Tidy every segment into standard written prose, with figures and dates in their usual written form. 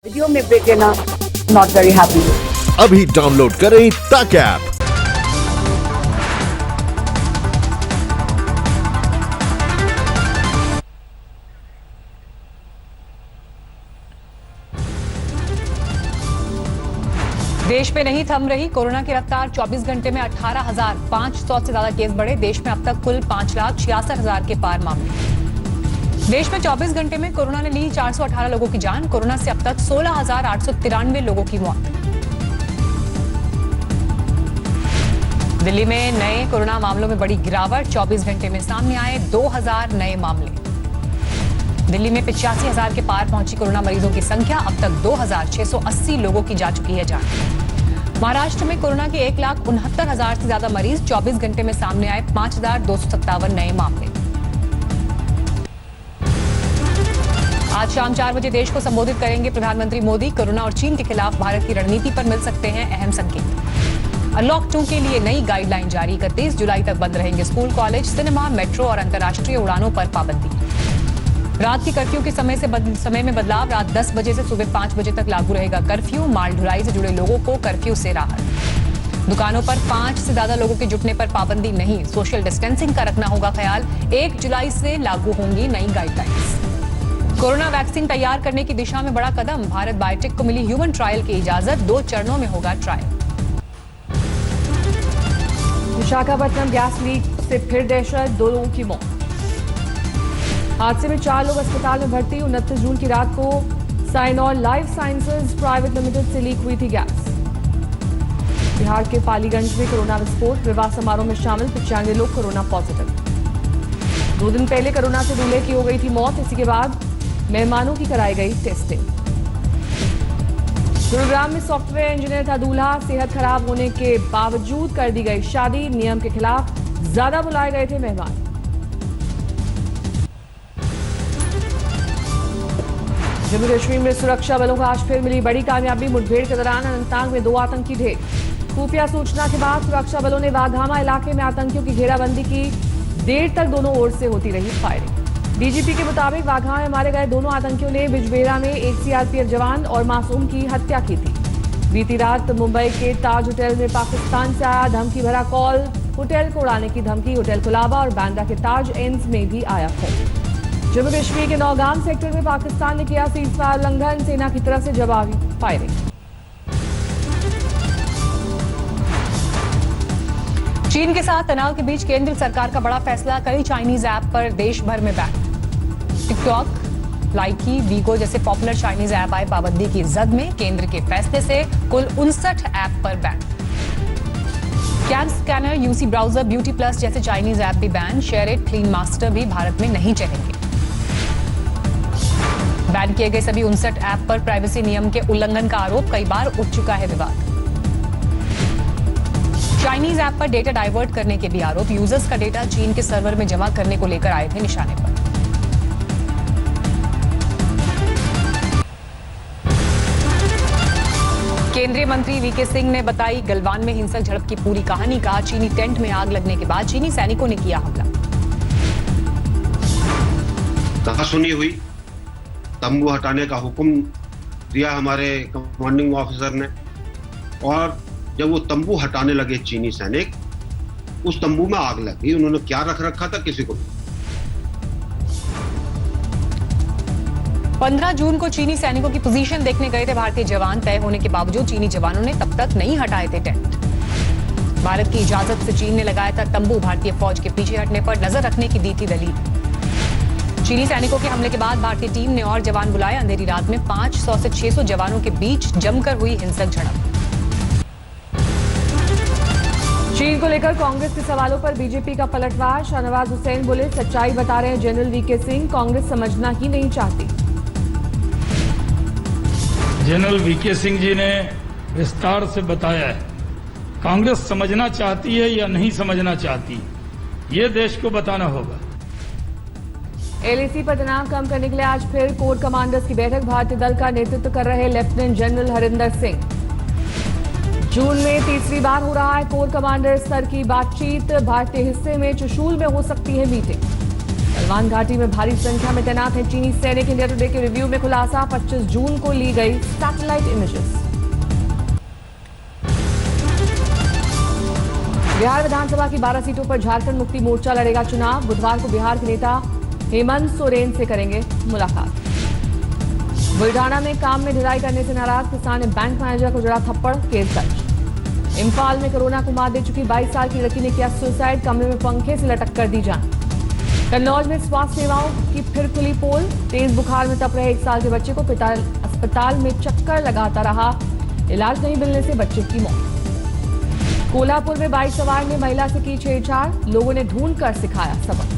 Video में break लेना not very happy. अभी डाउनलोड करें तक ऐप। देश में नहीं थम रही कोरोना की रफ्तार। 24 घंटे में 18,500 से ज्यादा केस बढ़े। देश में अब तक कुल 5,66,000 के पार मामले। देश में 24 घंटे में कोरोना ने ली 418 लोगों की जान। कोरोना से अब तक 16,893 लोगों की मौत। दिल्ली में नए कोरोना मामलों में बड़ी गिरावट। 24 घंटे में सामने आए 2,000 नए मामले। दिल्ली में 85,000 के पार पहुंची कोरोना मरीजों की संख्या। अब तक 2,680 लोगों की जा चुकी है जान। महाराष्ट्र में कोरोना के 1,69,000 से ज्यादा मरीज। 24 घंटे में सामने आए 5,257 नए मामले। आज शाम 4 बजे देश को संबोधित करेंगे प्रधानमंत्री मोदी। कोरोना और चीन के खिलाफ भारत की रणनीति पर मिल सकते हैं अहम संकेत। अनलॉक 2 के लिए नई गाइडलाइन जारी। 31 जुलाई तक बंद रहेंगे स्कूल, कॉलेज, सिनेमा, मेट्रो और अंतर्राष्ट्रीय उड़ानों पर पाबंदी। रात की कर्फ्यू के समय में बदलाव। रात 10 बजे से सुबह 5 बजे तक लागू रहेगा कर्फ्यू। माल ढुलाई से जुड़े लोगों को कर्फ्यू से राहत। दुकानों पर 5 से ज्यादा लोगों के जुटने पर पाबंदी नहीं। सोशल डिस्टेंसिंग का रखना होगा ख्याल। 1 जुलाई से लागू होंगी नई गाइडलाइंस। कोरोना वैक्सीन तैयार करने की दिशा में बड़ा कदम। भारत बायोटेक को मिली ह्यूमन ट्रायल की इजाजत। 2 चरणों में होगा ट्रायल। विशाखापट्टनम गैस लीक से फिर दहशत, 2 लोगों की मौत। हादसे में 4 लोग अस्पताल में भर्ती। 29 जून की रात को साइनॉल लाइफ साइंसेज प्राइवेट लिमिटेड से लीक हुई थी गैस। बिहार के पालीगंज में कोरोना विस्फोट। विवाह समारोह में शामिल 95 लोग कोरोना पॉजिटिव। 2 दिन पहले कोरोना से दूल्हे की हो गई थी मौत। इसी के बाद मेहमानों की कराई गई टेस्टिंग। गुरुग्राम में सॉफ्टवेयर इंजीनियर था दूल्हा। सेहत खराब होने के बावजूद कर दी गई शादी। नियम के खिलाफ ज्यादा बुलाए गए थे मेहमान। जम्मू कश्मीर में सुरक्षा बलों को आज फिर मिली बड़ी कामयाबी। मुठभेड़ के दौरान अनंतनाग में 2 आतंकी ढेर। खुफिया सूचना के बाद सुरक्षा बलों ने वाघामा इलाके में आतंकियों की घेराबंदी की। देर तक दोनों ओर से होती रही फायरिंग। डीजीपी के मुताबिक वाघा में मारे गए दोनों आतंकियों ने बिजबेरा में एक सीआरपीएफ जवान और मासूम की हत्या की थी। बीती रात मुंबई के ताज होटल में पाकिस्तान से आया धमकी भरा कॉल। होटल को उड़ाने की धमकी। होटल कुलाबा और बांद्रा के ताज एंड्स में भी आया फोन। जम्मू कश्मीर के नौगाम सेक्टर में पाकिस्तान ने किया सीजफायर उल्लंघन। सेना की तरफ से जवाबी फायरिंग। चीन के साथ तनाव के बीच केंद्र सरकार का बड़ा फैसला। कई चाइनीज ऐप पर देश भर में बैन। टिकटॉक, लाइकी, वीगो जैसे पॉपुलर चाइनीज ऐप आए पाबंदी की जद में। केंद्र के फैसले से कुल 59 ऐप पर ban. Can scanner, UC browser, beauty plus जैसे चाइनीज ऐप भी ban. Share it, clean master भी भारत में नहीं चलेंगे। बैन किए गए सभी 59 ऐप पर प्राइवेसी नियम के उल्लंघन का आरोप। कई बार उठ चुका है विवाद। चाइनीज ऐप पर डेटा डाइवर्ट करने के भी आरोप। यूजर्स का डेटा चीन के सर्वर में जमा करने को लेकर आए थे निशाने पर। केंद्रीय मंत्री वीके सिंह ने बताई गलवान में हिंसक झड़प की पूरी कहानी। कहा चीनी टेंट में आग लगने के बाद चीनी सैनिकों ने किया हमला। कहासुनी हुई। तंबू हटाने का हुक्म दिया हमारे कमांडिंग ऑफिसर ने। और जब वो तंबू हटाने लगे चीनी सैनिक, उस तंबू में आग लग गई। उन्होंने क्या रख रखा था किसी को। 15 जून को चीनी सैनिकों की पोजीशन देखने गए थे भारतीय जवान। तय होने के बावजूद चीनी जवानों ने तब तक नहीं हटाए थे टेंट। भारत की इजाजत से चीन ने लगाया था तंबू। भारतीय फौज के पीछे हटने पर नजर रखने की दी थी दलील। चीनी सैनिकों के हमले के बाद भारतीय टीम ने और जवान बुलाए। अंधेरी रात में 500 से 600 जवानों के बीच जमकर हुई हिंसक झड़प। चीन को लेकर कांग्रेस के सवालों पर बीजेपी का पलटवार। शाहनवाज हुसैन बोले सच्चाई बता रहे हैं जनरल वीके सिंह। कांग्रेस समझना ही नहीं चाहती। जनरल वीके सिंह जी ने विस्तार से बताया है। कांग्रेस समझना चाहती है या नहीं समझना चाहती, ये देश को बताना होगा। एलएसी पर तनाव कम करने के लिए आज फिर कोर कमांडर्स की बैठक। भारतीय दल का नेतृत्व कर रहे लेफ्टिनेंट जनरल हरिंदर सिंह। जून में तीसरी बार हो रहा है कोर कमांडर स्तर की बातचीत। भारतीय हिस्से में चुशूल में हो सकती है मीटिंग। गलवान घाटी में भारी संख्या में तैनात है चीनी सैनिक। इंडिया टुडे के रिव्यू में खुलासा, 25 जून को ली गई सैटेलाइट इमेजेस। बिहार विधानसभा की 12 सीटों पर झारखंड मुक्ति मोर्चा लड़ेगा चुनाव। बुधवार को बिहार के नेता हेमंत सोरेन से करेंगे मुलाकात। बुल्ढाना में काम में ढिलाई करने से नाराज किसान ने बैंक मैनेजर को जड़ा थप्पड़, केस दर्ज। इम्फाल में कोरोना को मात दे चुकी 22 साल की लड़की ने किया सुसाइड, कमरे में पंखे से लटक कर दी जान। कन्नौज में स्वास्थ्य सेवाओं की फिर खुली पोल, तेज बुखार में तप रहे 1 साल के बच्चे को पिता अस्पताल में चक्कर लगाता रहा, इलाज नहीं मिलने से बच्चे की मौत। कोल्हापुर में बाइक सवार ने महिला से की छेड़छाड़, लोगों ने ढूंढ कर सिखाया सबक।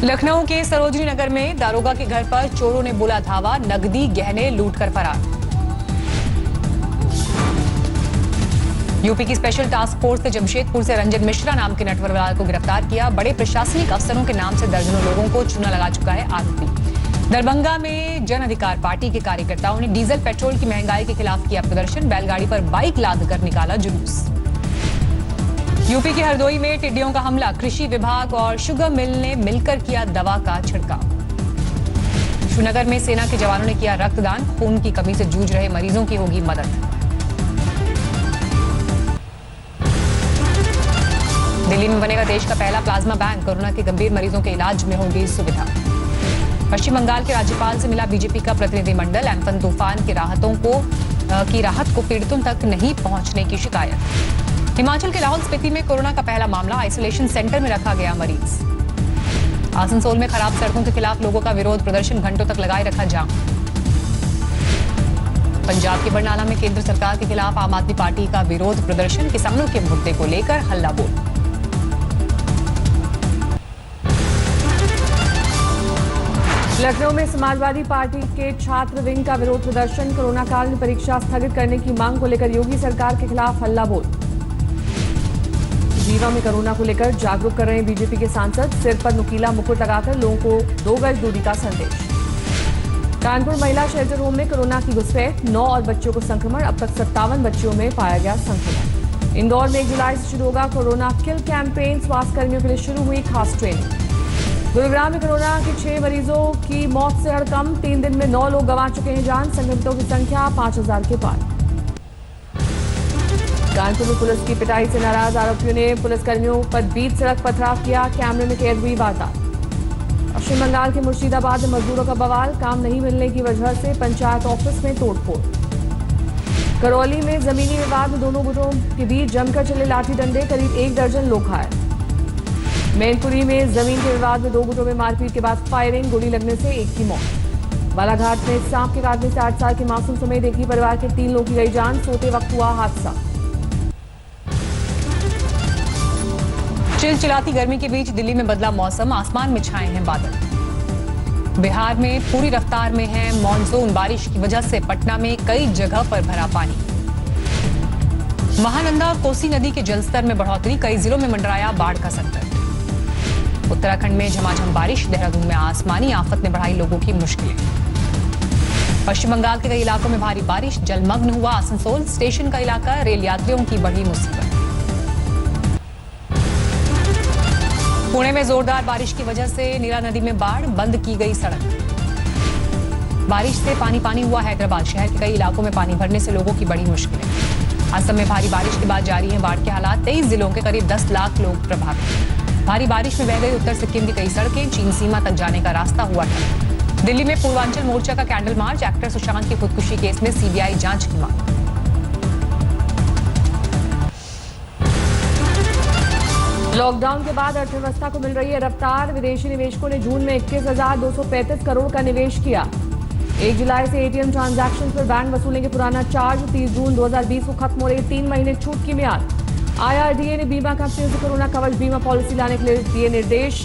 लखनऊ के सरोजनी नगर में दारोगा के घर पर चोरों ने बोला धावा, नकदी गहने लूटकर फरार। यूपी की स्पेशल टास्क फोर्स ने जमशेदपुर से रंजन मिश्रा नाम के नटवरवाल को गिरफ्तार किया। बड़े प्रशासनिक अफसरों के नाम से दर्जनों लोगों को चूना लगा चुका है आरोपी। दरभंगा में जन अधिकार पार्टी के कार्यकर्ताओं ने डीजल पेट्रोल की महंगाई के खिलाफ किया प्रदर्शन, बैलगाड़ी पर बाइक लाद कर निकाला जुलूस। यूपी के हरदोई में टिड्डियों का हमला, कृषि विभाग और शुगर मिल ने मिलकर किया दवा का छिड़काव। श्रीनगर में सेना के जवानों ने किया रक्तदान, खून की कमी से जूझ रहे मरीजों की होगी मदद। दिल्ली में बनेगा देश का पहला प्लाज्मा बैंक, कोरोना के गंभीर मरीजों के इलाज में होगी सुविधा। पश्चिम बंगाल के राज्यपाल से मिला बीजेपी का प्रतिनिधिमंडल, एम्फन तूफान की राहत को पीड़ितों तक नहीं पहुंचने की शिकायत। हिमाचल के लाहौल स्पीति में कोरोना का पहला मामला, आइसोलेशन सेंटर में रखा गया मरीज। आसनसोल में खराब सड़कों के खिलाफ लोगों का विरोध प्रदर्शन, घंटों तक लगाए रखा जाम। पंजाब के बरनाला में केंद्र सरकार के खिलाफ आम आदमी पार्टी का विरोध प्रदर्शन, किसानों के मुद्दे को लेकर हल्ला बोल। लखनऊ में समाजवादी पार्टी के छात्र विंग का विरोध प्रदर्शन, कोरोना काल में परीक्षा स्थगित करने की मांग को लेकर योगी सरकार के खिलाफ हल्ला बोल। रीवा में कोरोना को लेकर जागरूक कर रहे हैं बीजेपी के सांसद, सिर पर नुकीला मुकुट लगाकर लोगों को 2 गज दूरी का संदेश। कानपुर महिला शेल्टर होम में कोरोना की घुसपैठ, 9 और बच्चों को संक्रमण, अब तक 57 बच्चों में पाया गया संक्रमण। इंदौर में 1 जुलाई से शुरू होगा कोरोना किल कैंपेन, स्वास्थ्य कर्मियों के लिए शुरू हुई खास ट्रेनिंग। गुरुग्राम में कोरोना के 6 मरीजों की मौत से हड़कंप, 3 दिन में 9 लोग गंवा चुके हैं जान, संक्रमितों की संख्या 5000 के पार। कानपुर में पुलिस की पिटाई से नाराज आरोपियों ने पुलिसकर्मियों पर बीच सड़क पथराव किया, कैमरे में कैद हुई वारदात। पश्चिम बंगाल के मुर्शिदाबाद में मजदूरों का बवाल, काम नहीं मिलने की वजह से पंचायत ऑफिस में तोड़फोड़। करौली में जमीनी विवाद में दोनों गुटों के बीच जमकर चले लाठी डंडे, करीब 1 दर्जन लोग घायल। मैनपुरी में जमीन के विवाद में 2 गुटों में मारपीट के बाद फायरिंग, गोली लगने से 1 की मौत। बालाघाट में सांप के काटने से 8 साल के मासूम समेत एक ही परिवार के 3 लोगों की गई जान, सोते वक्त हुआ हादसा। चिलचिलाती गर्मी के बीच दिल्ली में बदला मौसम, आसमान में छाए हैं बादल। बिहार में पूरी रफ्तार में है मॉनसून, बारिश की वजह से पटना में कई जगह पर भरा पानी। महानंदा और कोसी नदी के जलस्तर में बढ़ोतरी, कई जिलों में मंडराया बाढ़ का संकट। उत्तराखंड में झमाझम बारिश, देहरादून में आसमानी आफत ने बढ़ाई लोगों की मुश्किलें। पश्चिम बंगाल के कई इलाकों में भारी बारिश, जलमग्न हुआ आसनसोल स्टेशन का इलाका, रेल यात्रियों की बढ़ी मुसीबत। पुणे में जोरदार बारिश की वजह से नीला नदी में बाढ़, बंद की गई सड़क। बारिश से पानी पानी हुआ हैदराबाद, शहर के कई इलाकों में पानी भरने से लोगों की बड़ी मुश्किलें। असम में भारी बारिश के बाद जारी है बाढ़ के हालात, 23 जिलों के करीब 10 लाख लोग प्रभावित। भारी बारिश में बह गई उत्तर सिक्किम की कई सड़कें, चीन सीमा तक जाने का रास्ता हुआ ठप। दिल्ली में पूर्वांचल मोर्चा का कैंडल मार्च, एक्टर सुशांत की खुदकुशी केस में सीबीआई जांच की मांग। लॉकडाउन के बाद अर्थव्यवस्था को मिल रही है रफ्तार, विदेशी निवेशकों ने जून में 21,235 करोड़ का निवेश किया। 1 जुलाई से एटीएम ट्रांजैक्शन पर बैंक वसूलेंगे पुराना चार्ज, 30 जून 2020 को खत्म हो रही 3 महीने छूट की मियाद। IRDA ने बीमा कंपनियों से कोरोना कवच बीमा पॉलिसी लाने के लिए दिए निर्देश,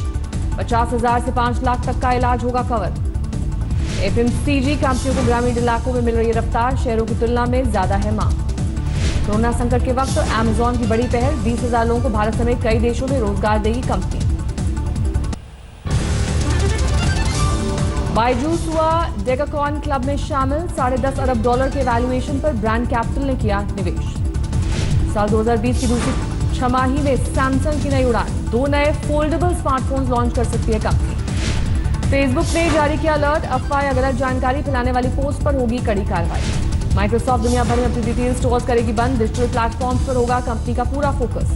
50,000 से 5 लाख तक का इलाज होगा कवर। FMCG कंपनियों को ग्रामीण इलाकों में मिल रही है रफ्तार, शहरों की तुलना में ज्यादा है मांग। कोरोना संकट के वक्त अमेजॉन की बड़ी पहल, 20,000 लोगों को भारत समेत कई देशों में रोजगार देगी कंपनी। बायजूस हुआ डेकाकॉन क्लब में शामिल, $10.5 अरब के वैल्यूएशन पर ब्रांड कैपिटल ने किया निवेश। साल 2020 की दूसरी छमाही में सैमसंग की नई उड़ान, 2 नए फोल्डेबल स्मार्टफोन्स लॉन्च कर सकती है कंपनी। फेसबुक ने जारी किया अलर्ट, अफवाह या गलत जानकारी फैलाने वाली पोस्ट पर होगी कड़ी कार्रवाई। माइक्रोसॉफ्ट दुनिया भर में अपनी डिटेल स्टोर्स करेगी बंद, डिजिटल प्लेटफॉर्म्स पर होगा कंपनी का पूरा फोकस।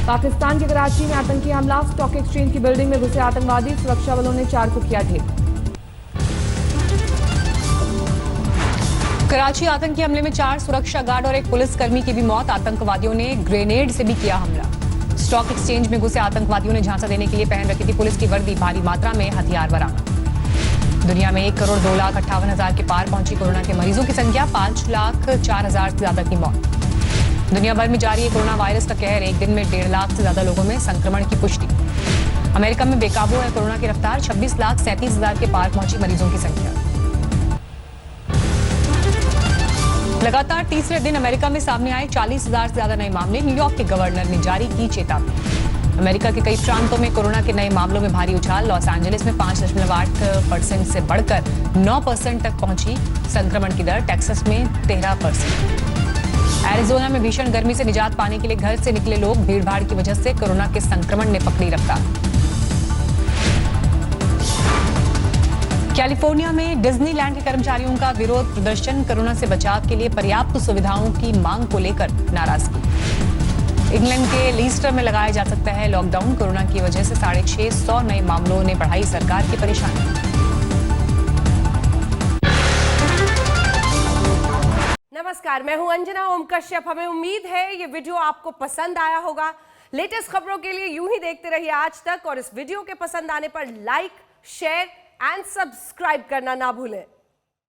पाकिस्तान के कराची में आतंकी हमला, स्टॉक एक्सचेंज की बिल्डिंग में घुसे आतंकवादी, सुरक्षा बलों ने 4 को किया ढेर। कराची आतंकी हमले में 4 सुरक्षा गार्ड और एक पुलिसकर्मी की भी मौत, आतंकवादियों ने ग्रेनेड से भी किया हमला। स्टॉक एक्सचेंज में घुसे आतंकवादियों ने झांसा देने के लिए पहन रखी थी पुलिस की वर्दी, भारी मात्रा में हथियार बरामद। दुनिया में 1,02,58,000 के पार पहुंची कोरोना के मरीजों की संख्या, 5,04,000 से ज्यादा की मौत। दुनिया भर में जारी है कोरोना वायरस का कहर, एक दिन में 1.5 लाख से ज्यादा लोगों में संक्रमण की पुष्टि। अमेरिका में बेकाबू है कोरोना की रफ्तार, 26,37,000 के पार पहुंची मरीजों की संख्या। लगातार तीसरे दिन अमेरिका में सामने आए 40,000 से ज्यादा नए मामले, न्यूयॉर्क के गवर्नर ने जारी की चेतावनी। अमेरिका के कई प्रांतों में कोरोना के नए मामलों में भारी उछाल, लॉस एंजलिस में 5.8% से बढ़कर 9% तक पहुंची संक्रमण की दर, टेक्सास में 13%। एरिजोना में भीषण गर्मी से निजात पाने के लिए घर से निकले लोग, भीड़भाड़ की वजह से कोरोना के संक्रमण ने पकड़ी रफ्तार। कैलिफोर्निया में डिज्नीलैंड के कर्मचारियों का विरोध प्रदर्शन, कोरोना से बचाव के लिए पर्याप्त सुविधाओं की मांग को लेकर नाराजगी। इंग्लैंड के लीस्टर में लगाया जा सकता है लॉकडाउन, कोरोना की वजह से 650 नए मामलों ने बढ़ाई सरकार की परेशानी। नमस्कार, मैं हूं अंजना ओम कश्यप। हमें उम्मीद है ये वीडियो आपको पसंद आया होगा। लेटेस्ट खबरों के लिए यूं ही देखते रहिए आज तक, और इस वीडियो के पसंद आने पर लाइक, शेयर एंड सब्सक्राइब करना ना भूलें।